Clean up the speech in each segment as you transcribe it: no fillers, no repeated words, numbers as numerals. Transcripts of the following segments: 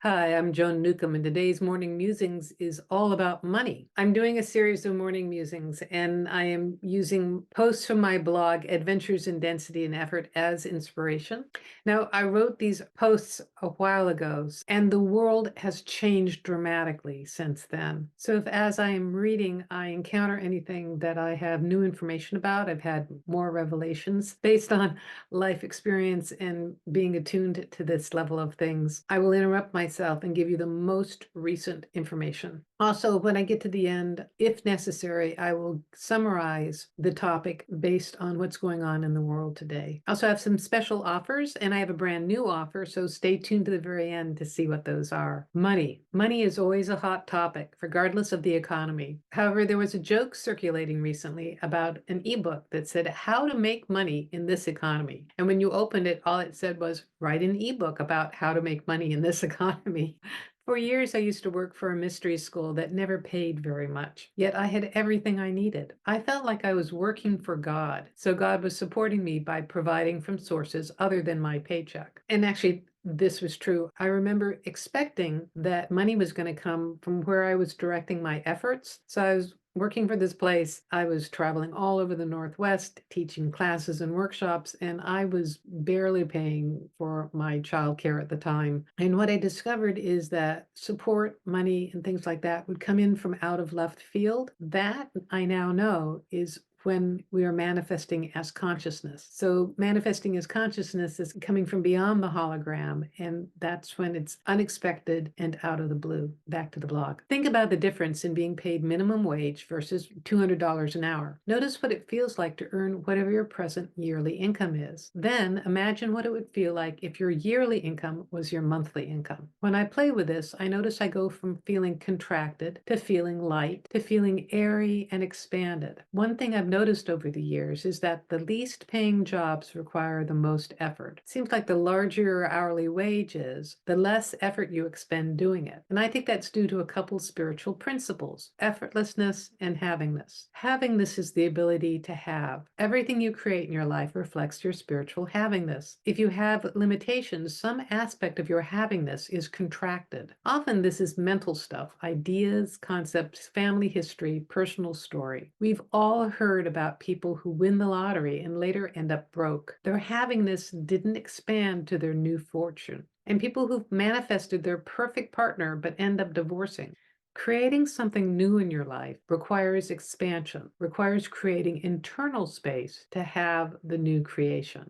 Hi, I'm Joan Newcomb, and today's Morning Musings is all about money. I'm doing a series of morning musings, and I am using posts from my blog, Adventures in Density and Effort, as inspiration. Now, I wrote these posts a while ago, and the world has changed dramatically since then. So if as I am reading, I encounter anything that I have new information about, I've had more revelations based on life experience and being attuned to this level of things, I will interrupt myself and give you the most recent information. Also, when I get to the end, if necessary, I will summarize the topic based on what's going on in the world today. I also have some special offers, and I have a brand new offer, so stay tuned to the very end to see what those are. Money. Money is always a hot topic, regardless of the economy. However, there was a joke circulating recently about an ebook that said how to make money in this economy. And when you opened it, all it said was, write an ebook about how to make money in this economy. For years, I used to work for a mystery school that never paid very much, yet I had everything I needed. I felt like I was working for God, so God was supporting me by providing from sources other than my paycheck. And actually, this was true. I remember expecting that money was going to come from where I was directing my efforts. So I was working for this place. I was traveling all over the Northwest, teaching classes and workshops, and I was barely paying for my childcare at the time. And what I discovered is that support, money, and things like that would come in from out of left field. That I now know is when we are manifesting as consciousness. So manifesting as consciousness is coming from beyond the hologram, and that's when it's unexpected and out of the blue. Back to the blog. Think about the difference in being paid minimum wage versus $200 an hour. Notice what it feels like to earn whatever your present yearly income is. Then imagine what it would feel like if your yearly income was your monthly income. When I play with this, I notice I go from feeling contracted to feeling light to feeling airy and expanded. One thing I've noticed over the years is that the least paying jobs require the most effort. It seems like the larger your hourly wage is, the less effort you expend doing it. And I think that's due to a couple spiritual principles: effortlessness and havingness. Havingness is the ability to have. Everything you create in your life reflects your spiritual havingness. If you have limitations, some aspect of your havingness is contracted. Often this is mental stuff, ideas, concepts, family history, personal story. We've all heard about people who win the lottery and later end up broke. Their havingness didn't expand to their new fortune. And people who've manifested their perfect partner but end up divorcing. Creating something new in your life requires expansion, requires creating internal space to have the new creation.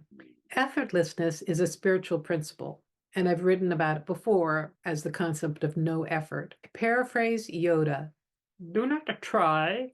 Effortlessness is a spiritual principle, and I've written about it before as the concept of no effort. Paraphrase Yoda, do not try,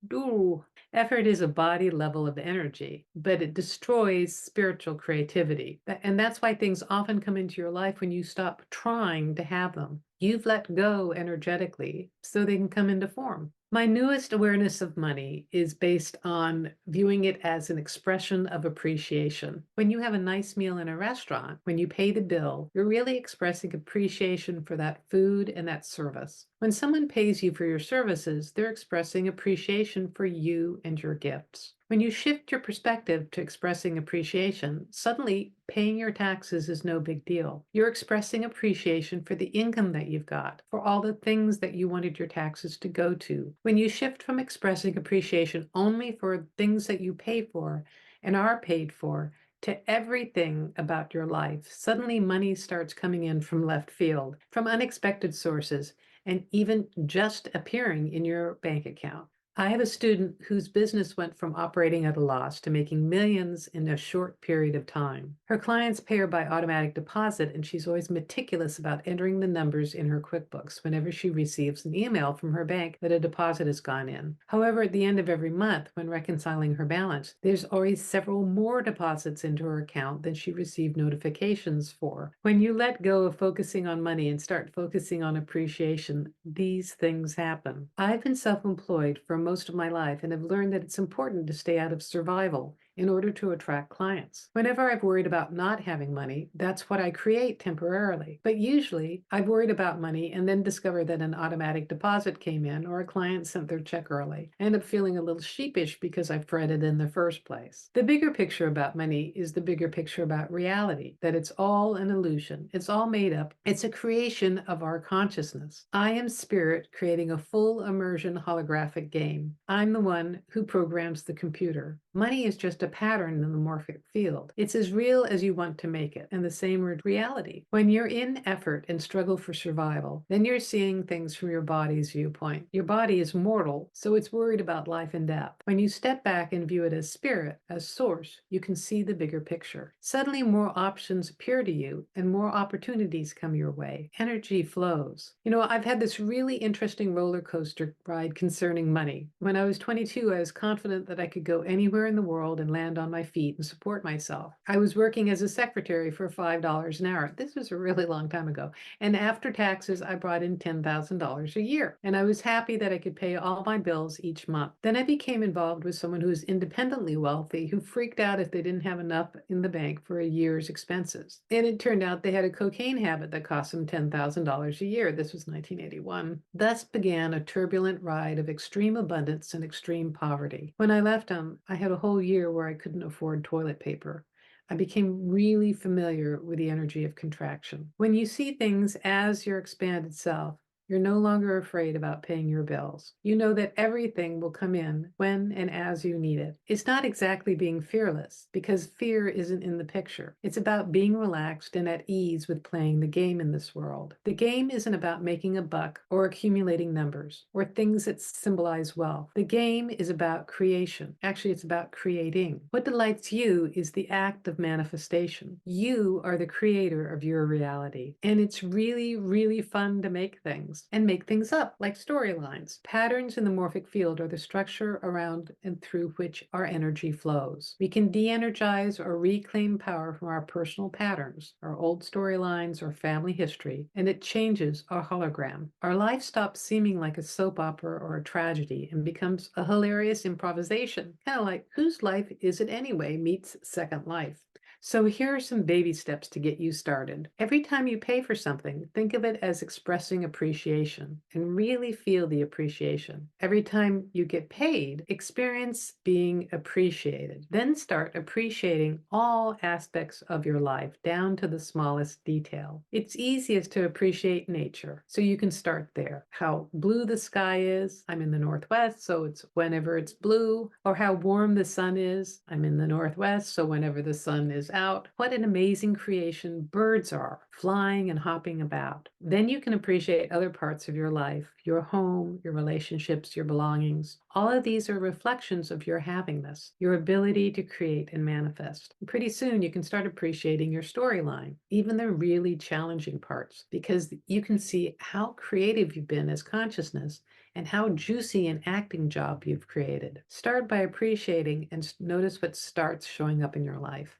do. Effort is a body level of energy, but it destroys spiritual creativity. And that's why things often come into your life when you stop trying to have them. You've let go energetically so they can come into form. My newest awareness of money is based on viewing it as an expression of appreciation. When you have a nice meal in a restaurant, when you pay the bill, you're really expressing appreciation for that food and that service. When someone pays you for your services, they're expressing appreciation for you and your gifts. When you shift your perspective to expressing appreciation, suddenly paying your taxes is no big deal. You're expressing appreciation for the income that you've got, for all the things that you wanted your taxes to go to. When you shift from expressing appreciation only for things that you pay for and are paid for, to everything about your life, suddenly money starts coming in from left field, from unexpected sources, and even just appearing in your bank account. I have a student whose business went from operating at a loss to making millions in a short period of time. Her clients pay her by automatic deposit, and she's always meticulous about entering the numbers in her QuickBooks whenever she receives an email from her bank that a deposit has gone in. However, at the end of every month, when reconciling her balance, there's always several more deposits into her account than she received notifications for. When you let go of focusing on money and start focusing on appreciation, these things happen. I've been self-employed for most of my life and have learned that it's important to stay out of survival in order to attract clients. Whenever I've worried about not having money, that's what I create temporarily. But usually I've worried about money and then discovered that an automatic deposit came in or a client sent their check early. I end up feeling a little sheepish because I fretted in the first place. The bigger picture about money is the bigger picture about reality, that it's all an illusion. It's all made up. It's a creation of our consciousness. I am spirit creating a full immersion holographic game. I'm the one who programs the computer. Money is just a pattern in the morphic field. It's as real as you want to make it, and the same with reality. When you're in effort and struggle for survival, then you're seeing things from your body's viewpoint. Your body is mortal, so it's worried about life and death. When you step back and view it as spirit, as source, you can see the bigger picture. Suddenly more options appear to you and more opportunities come your way. Energy flows. I've had this really interesting roller coaster ride concerning money. When I was 22, I was confident that I could go anywhere in the world and land on my feet and support myself. I was working as a secretary for $5 an hour. This was a really long time ago. And after taxes, I brought in $10,000 a year. And I was happy that I could pay all my bills each month. Then I became involved with someone who was independently wealthy, who freaked out if they didn't have enough in the bank for a year's expenses. And it turned out they had a cocaine habit that cost them $10,000 a year. This was 1981. Thus began a turbulent ride of extreme abundance and extreme poverty. When I left them, I had a whole year where I couldn't afford toilet paper. I became really familiar with the energy of contraction. When you see things as your expanded self, you're no longer afraid about paying your bills. You know that everything will come in when and as you need it. It's not exactly being fearless, because fear isn't in the picture. It's about being relaxed and at ease with playing the game in this world. The game isn't about making a buck or accumulating numbers or things that symbolize wealth. The game is about creation. Actually, it's about creating. What delights you is the act of manifestation. You are the creator of your reality. And it's really, really fun to make things and make things up like storylines. Patterns in the morphic field are the structure around and through which our energy flows. We can de-energize or reclaim power from our personal patterns, our old storylines or family history, and it changes our hologram. Our life stops seeming like a soap opera or a tragedy and becomes a hilarious improvisation, kind of like Whose Life Is It Anyway meets Second Life. So here are some baby steps to get you started. Every time you pay for something, think of it as expressing appreciation and really feel the appreciation. Every time you get paid, experience being appreciated. Then start appreciating all aspects of your life down to the smallest detail. It's easiest to appreciate nature, so you can start there. How blue the sky is. I'm in the Northwest, so it's whenever it's blue. Or how warm the sun is. I'm in the Northwest, so whenever the sun is out. What an amazing creation birds are, flying and hopping about. Then you can appreciate other parts of your life, your home, your relationships, your belongings. All of these are reflections of your havingness, your ability to create and manifest. And pretty soon you can start appreciating your storyline, even the really challenging parts, because you can see how creative you've been as consciousness and how juicy an acting job you've created. Start by appreciating and notice what starts showing up in your life.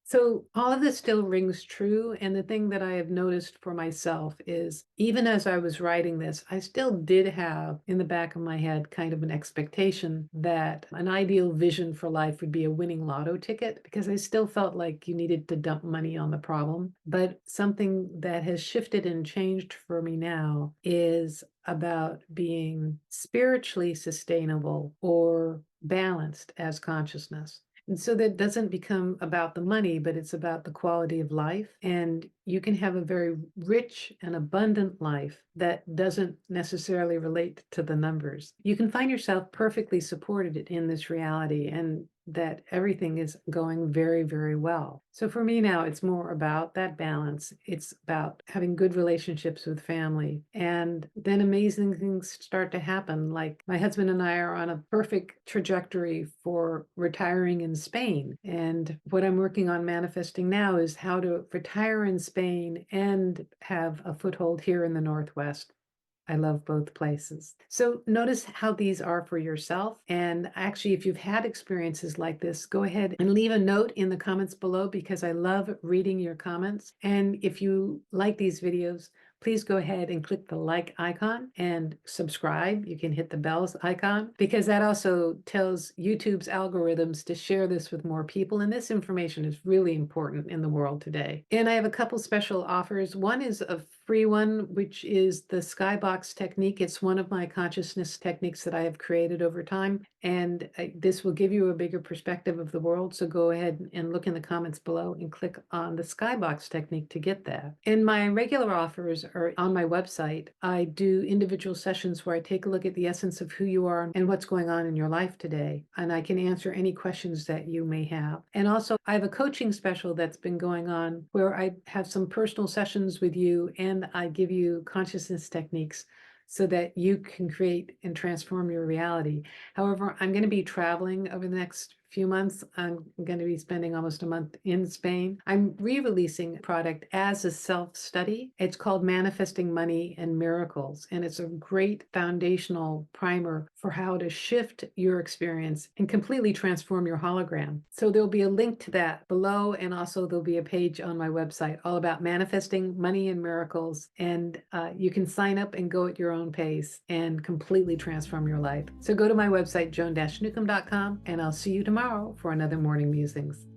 So all of this still rings true. And the thing that I have noticed for myself is even as I was writing this, I still did have in the back of my head kind of an expectation that an ideal vision for life would be a winning lotto ticket, because I still felt like you needed to dump money on the problem. But something that has shifted and changed for me now is about being spiritually sustainable or balanced as consciousness. And so that doesn't become about the money, but it's about the quality of life. And you can have a very rich and abundant life that doesn't necessarily relate to the numbers. You can find yourself perfectly supported in this reality and that everything is going very, very well. So for me now, it's more about that balance. It's about having good relationships with family. And then amazing things start to happen. Like my husband and I are on a perfect trajectory for retiring in Spain. And what I'm working on manifesting now is how to retire in Spain and have a foothold here in the Northwest. I love both places. So notice how these are for yourself. And actually, if you've had experiences like this, go ahead and leave a note in the comments below because I love reading your comments. And if you like these videos, please go ahead and click the like icon and subscribe. You can hit the bells icon because that also tells YouTube's algorithms to share this with more people. And this information is really important in the world today. And I have a couple special offers. One is a free one, which is the skybox technique. It's one of my consciousness techniques that I have created over time. And this will give you a bigger perspective of the world. So go ahead and look in the comments below and click on the skybox technique to get that. And my regular offers are on my website. I do individual sessions where I take a look at the essence of who you are and what's going on in your life today. And I can answer any questions that you may have. And also, I have a coaching special that's been going on where I have some personal sessions with you and I give you consciousness techniques so that you can create and transform your reality. However, I'm going to be traveling over the next few months. I'm going to be spending almost a month in Spain. I'm re-releasing a product as a self-study. It's called Manifesting Money and Miracles, and it's a great foundational primer for how to shift your experience and completely transform your hologram. So there'll be a link to that below, and also there'll be a page on my website all about manifesting money and miracles, and you can sign up and go at your own pace and completely transform your life. So go to my website, joan-newcomb.com, and I'll see you tomorrow for another Morning Musings.